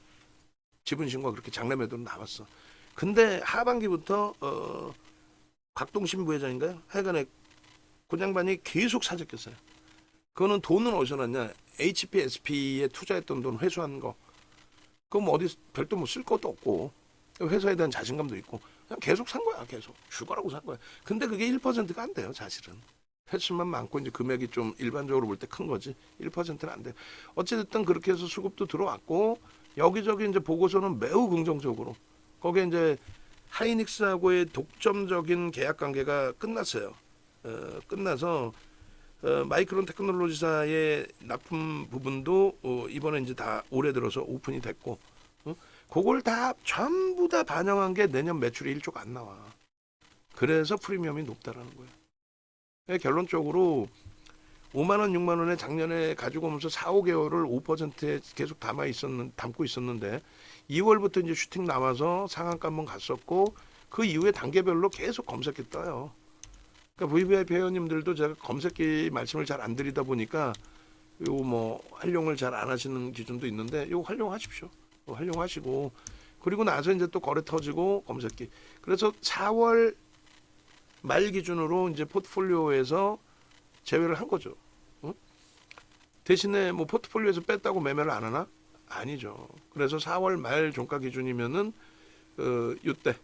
지분신고가 그렇게 장래 매도로 나왔어. 근데 하반기부터 곽동신 부회장인가요? 하여간에 그 양반이 계속 사재꼈어요. 그거는 돈은 어디서 났냐? HPSP에 투자했던 돈 회수한 거. 그럼 어디 별도 뭐 쓸 것도 없고 회사에 대한 자신감도 있고 그냥 계속 산 거야. 계속 죽어라고 산 거야. 근데 그게 1%가 안 돼요. 사실은. 횟수만 많고 이제 금액이 좀 일반적으로 볼 때 큰 거지 1%는 안 돼. 어찌됐든 그렇게 해서 수급도 들어왔고 여기저기 이제 보고서는 매우 긍정적으로 거기에 이제 하이닉스하고의 독점적인 계약 관계가 끝났어요. 끝나서 마이크론 테크놀로지사의 납품 부분도 이번에 이제 다 올해 들어서 오픈이 됐고 그걸 다 전부 다 반영한 게 내년 매출이 1조가 안 나와. 그래서 프리미엄이 높다라는 거예요. 결론적으로 5만 원, 6만 원에 작년에 가지고 오면서 4, 5개월을 5%에 계속 담고 있었는데 2월부터 이제 슈팅 나와서 상한가 한번 갔었고 그 이후에 단계별로 계속 검색해 떠요. 그러니까 VVIP 회원님들도 제가 검색기 말씀을 잘 안 드리다 보니까 요 뭐 활용을 잘 안 하시는 기준도 있는데 요 활용하십시오. 활용하시고 그리고 나서 이제 또 거래 터지고 검색기. 그래서 4월 말 기준으로 이제 포트폴리오에서 제외를 한 거죠. 대신에 뭐 포트폴리오에서 뺐다고 매매를 안 하나? 아니죠. 그래서 4월 말 종가 기준이면은 이때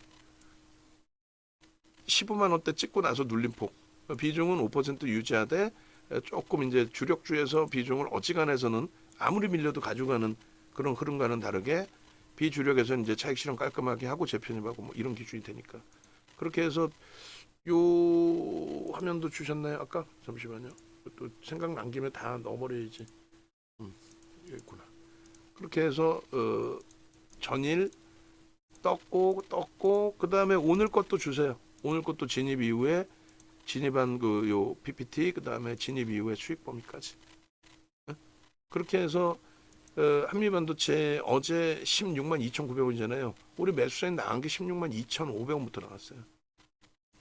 15만 원대 찍고 나서 눌림폭 비중은 5% 유지하되 조금 이제 주력주에서 비중을 어지간해서는 아무리 밀려도 가져가는 그런 흐름과는 다르게 비주력에서 이제 차익 실현 깔끔하게 하고 재편입하고 뭐 이런 기준이 되니까 그렇게 해서 요 화면도 주셨나요? 아까 잠시만요. 또 생각난 김에 다 넣어버려야지. 여기 있구나. 그렇게 해서 전일 떴고 그 다음에 오늘 것도 주세요. 오늘 것도 진입 이후에 진입한 그 요 PPT 그 다음에 진입 이후에 수익 범위까지. 그렇게 해서 한미반도체 어제 16만 2,900원이잖아요. 우리 매수세는 나간 게 16만 2,500원부터 나왔어요.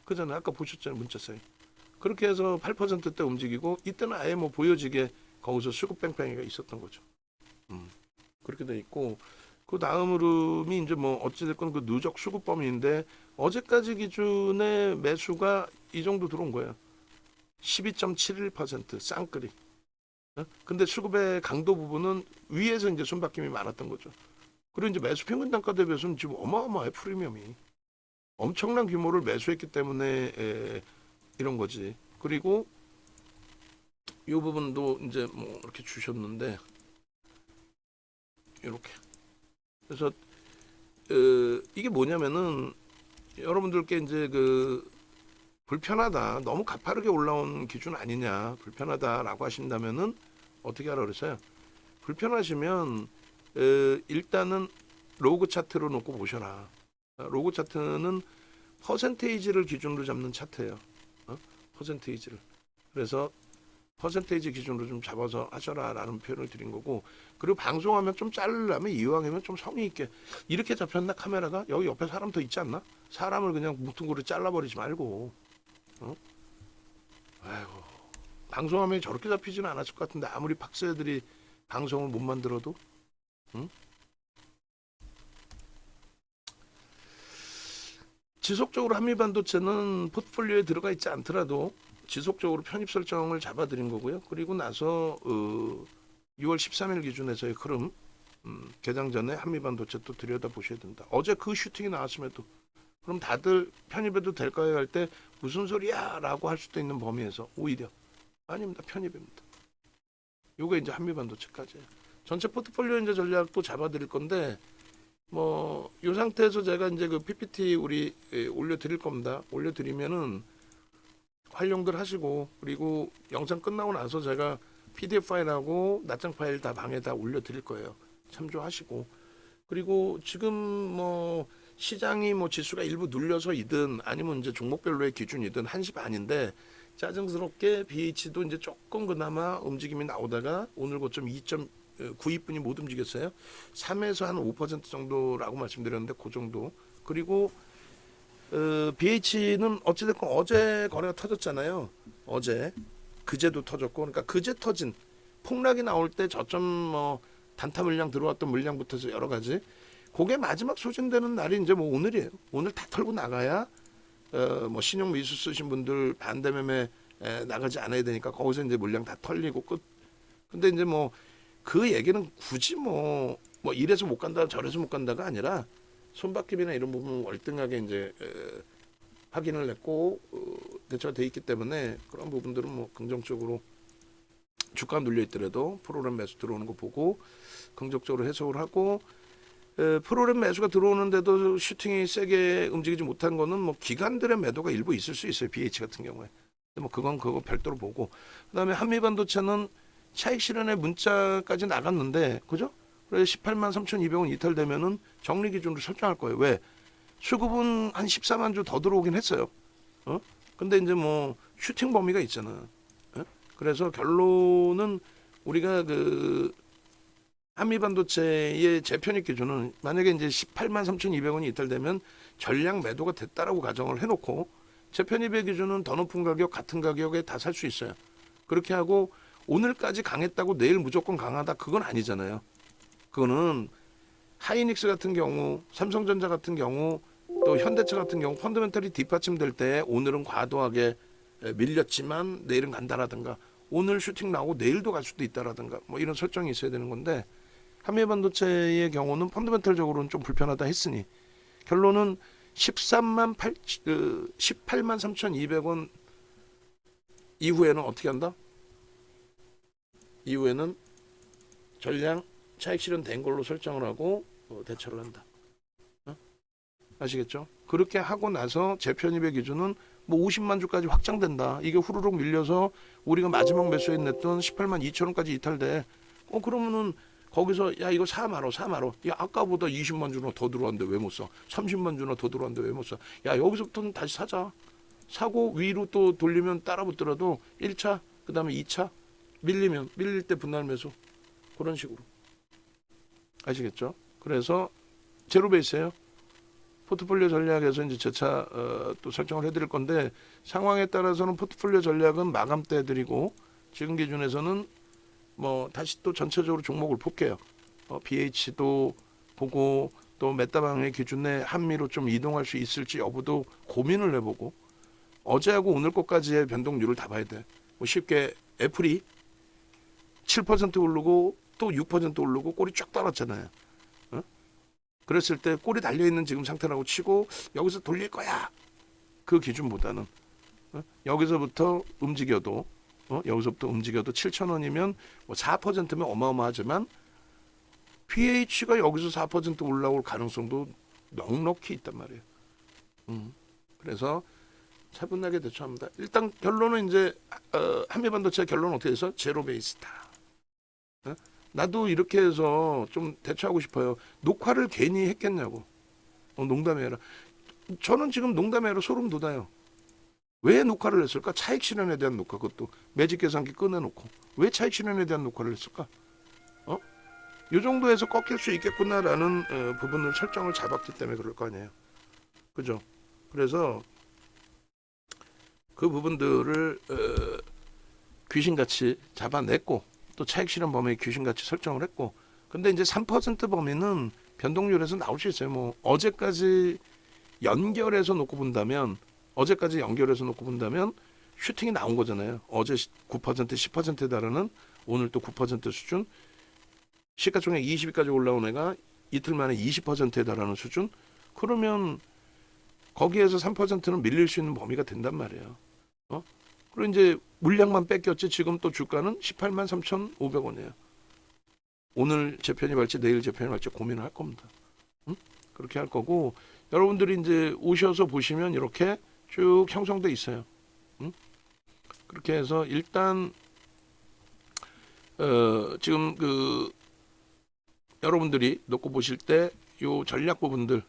그잖아요. 아까 보셨잖아요. 문자 사이. 그렇게 해서 8%대 움직이고 이때는 아예 뭐 보여지게 거기서 수급 뺑뺑이가 있었던 거죠. 그렇게 돼 있고 그 다음 흐름이 이제 뭐 어찌됐건 그 누적 수급 범위인데 어제까지 기준의 매수가 이 정도 들어온 거예요. 12.71% 쌍끌이. 근데 수급의 강도 부분은 위에서 이제 손바뀜이 많았던 거죠. 그리고 이제 매수 평균 단가 대비해서는 지금 어마어마해 프리미엄이. 엄청난 규모를 매수했기 때문에 이런 거지. 그리고 이 부분도 이제 뭐 이렇게 주셨는데 이렇게. 그래서 이게 뭐냐면은 여러분들께 이제 그 불편하다, 너무 가파르게 올라온 기준 아니냐, 불편하다라고 하신다면은 어떻게 하라 그랬어요? 불편하시면 일단은 로그 차트로 놓고 보셔라. 로그 차트는 퍼센테이지를 기준으로 잡는 차트예요. 퍼센테이지를. 그래서 퍼센테이지 기준으로 좀 잡아서 하셔라라는 표현을 드린 거고, 그리고 방송하면 좀 자르려면 이왕이면 좀 성의 있게 이렇게 잡혔나 카메라가? 여기 옆에 사람 더 있지 않나? 사람을 그냥 뭉퉁그려 잘라버리지 말고. 아이고, 방송하면 저렇게 잡히지는 않았을 것 같은데 아무리 박사들이 방송을 못 만들어도. 응? 지속적으로 한미반도체는 포트폴리오에 들어가 있지 않더라도 지속적으로 편입 설정을 잡아드린 거고요. 그리고 나서 6월 13일 기준에서의 흐름 개장 전에 한미반도체 또 들여다보셔야 된다. 어제 그 슈팅이 나왔음에도 그럼 다들 편입해도 될까요? 할 때 무슨 소리야? 라고 할 수도 있는 범위에서 오히려 아닙니다. 편입입니다. 요게 이제 한미반도체까지예요. 전체 포트폴리오 이제 전략도 잡아드릴 건데 뭐 이 상태에서 제가 이제 그 PPT 우리 올려드릴 겁니다. 올려드리면은 활용들 하시고 그리고 영상 끝나고 나서 제가 PDF 파일하고 낱장 파일 다 방에다 올려드릴 거예요. 참조하시고 그리고 지금 뭐 시장이 뭐 지수가 일부 눌려서이든 아니면 이제 종목별로의 기준이든 1시 반인데 짜증스럽게 BH도 이제 조금 그나마 움직임이 나오다가 오늘 고점 2.92분이 못 움직였어요. 3에서 한 5% 정도라고 말씀드렸는데 그 정도. 그리고 BH는 어찌됐건 어제 거래가 터졌잖아요. 어제 그제도 터졌고 그러니까 그제 터진 폭락이 나올 때 저점 뭐 단타 물량 들어왔던 물량부터 해서 여러 가지 그게 마지막 소진되는 날이 이제 뭐 오늘이에요. 오늘 다 털고 나가야 뭐 신용 미수 쓰신 분들 반대 매매 나가지 않아야 되니까 거기서 이제 물량 다 털리고 끝. 근데 이제 뭐 그 얘기는 굳이 뭐 이래서 못 간다 저래서 못 간다가 아니라 손바뀜이나 이런 부분 월등하게 이제 확인을 했고 대처가 돼 있기 때문에 그런 부분들은 뭐 긍정적으로 주가 눌려 있더라도 프로그램 매수 들어오는 거 보고 긍정적으로 해석을 하고 프로그램 매수가 들어오는데도 슈팅이 세게 움직이지 못한 거는 뭐 기관들의 매도가 일부 있을 수 있어요. BH 같은 경우에. 뭐 그건 그거 별도로 보고 그다음에 한미반도체는 차익 실현의 문자까지 나갔는데 그죠? 그래서 18만 3,200원 이탈되면은 정리 기준으로 설정할 거예요. 왜? 수급은 한 14만 주 더 들어오긴 했어요. 근데 이제 뭐 슈팅 범위가 있잖아. 그래서 결론은 우리가 그 한미반도체의 재편입 기준은 만약에 이제 18만 3,200원이 이탈되면 전량 매도가 됐다라고 가정을 해놓고 재편입의 기준은 더 높은 가격 같은 가격에 다 살 수 있어요. 그렇게 하고 오늘까지 강했다고 내일 무조건 강하다 그건 아니잖아요. 그거는 하이닉스 같은 경우, 삼성전자 같은 경우, 또 현대차 같은 경우 펀더멘털이 뒷받침될 때 오늘은 과도하게 밀렸지만 내일은 간다라든가 오늘 슈팅 나오고 내일도 갈 수도 있다라든가 뭐 이런 설정이 있어야 되는 건데 한미반도체의 경우는 펀더멘털적으로는 좀 불편하다 했으니 결론은 18만 3,200원 이후에는 어떻게 한다? 이후에는 전량 차익 실현된 걸로 설정을 하고 대처를 한다. 아시겠죠? 그렇게 하고 나서 재편입의 기준은 뭐 50만 주까지 확장된다. 이게 후루룩 밀려서 우리가 마지막 매수에 냈던 18만 2천 원까지 이탈돼. 그러면은 거기서 야 이거 사 말어. 야 아까보다 20만 주나 더 들어왔는데 왜 못 사? 30만 주나 더 들어왔는데 왜 못 사? 야 여기서부터는 다시 사자. 사고 위로 또 돌리면 따라 붙더라도 1차 그다음에 2차 밀릴 때 분할 매수 그런 식으로. 아시겠죠? 그래서 제로 베이스예요. 포트폴리오 전략에서 이제 재차 또 설정을 해드릴 건데 상황에 따라서는 포트폴리오 전략은 마감 때 해드리고 지금 기준에서는 뭐 다시 또 전체적으로 종목을 볼게요. BH도 보고 또 메타방의 기준에 한미로 좀 이동할 수 있을지 여부도 고민을 해보고 어제하고 오늘 것까지의 변동률을 다 봐야 돼. 뭐 쉽게 애플이 7% 오르고 또 6% 오르고 꼬리 쫙 달았잖아요. 그랬을 때 꼬리 달려있는 지금 상태라고 치고 여기서 돌릴 거야. 그 기준보다는 여기서부터 움직여도 7,000원이면 뭐 4%면 어마어마하지만 PH가 여기서 4% 올라올 가능성도 넉넉히 있단 말이에요. 그래서 차분하게 대처합니다. 일단 결론은 이제 한미반도체 결론은 어떻게 해서 제로 베이스다. 나도 이렇게 해서 좀 대처하고 싶어요. 녹화를 괜히 했겠냐고. 농담이 아니라. 저는 지금 농담이 아니라 소름 돋아요. 왜 녹화를 했을까? 차익 실현에 대한 녹화. 그것도 매직 계산기 꺼내놓고. 왜 차익 실현에 대한 녹화를 했을까? 이 정도에서 꺾일 수 있겠구나라는 부분을 설정을 잡았기 때문에 그럴 거 아니에요. 그죠? 그래서 그 부분들을 귀신같이 잡아냈고 또 차익 실현 범위 귀신같이 설정을 했고 근데 이제 3% 범위는 변동률에서 나올 수 있어요. 뭐 어제까지 연결해서 놓고 본다면 슈팅이 나온 거잖아요. 어제 9% 10%에 달하는 오늘 또 9% 수준 시가총액 20위까지 올라온 애가 이틀 만에 20%에 달하는 수준 그러면 거기에서 3%는 밀릴 수 있는 범위가 된단 말이에요. 그리고 이제 물량만 뺏겼지 지금 또 주가는 18만 3,500원이에요. 오늘 재편입할지 내일 재편입할지 고민을 할 겁니다. 그렇게 할 거고 여러분들이 이제 오셔서 보시면 이렇게 쭉 형성돼 있어요. 그렇게 해서 일단 지금 그 여러분들이 놓고 보실 때 요 전략 부분들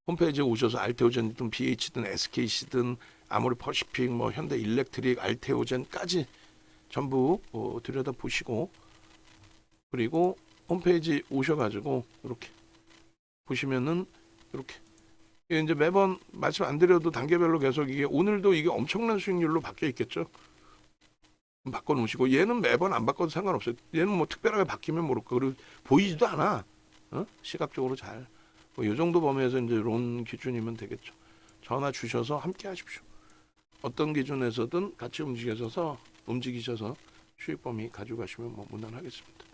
홈페이지에 오셔서 알테오젠이든 BH든 SKC든 아모레퍼시픽 뭐 현대일렉트릭 알테오젠까지 전부 들여다 보시고 그리고 홈페이지 오셔가지고 이렇게 보시면은 이렇게 이제 매번 말씀 안 드려도 단계별로 계속 이게 오늘도 이게 엄청난 수익률로 바뀌어 있겠죠. 바꿔놓으시고 얘는 매번 안 바꿔도 상관없어요. 얘는 뭐 특별하게 바뀌면 모를까 그리고 보이지도 않아. 시각적으로 잘. 뭐 이 정도 범위에서 이제 론 기준이면 되겠죠. 전화 주셔서 함께 하십시오. 어떤 기준에서든 같이 움직이셔서 수익 범위 가져가시면 뭐 무난하겠습니다.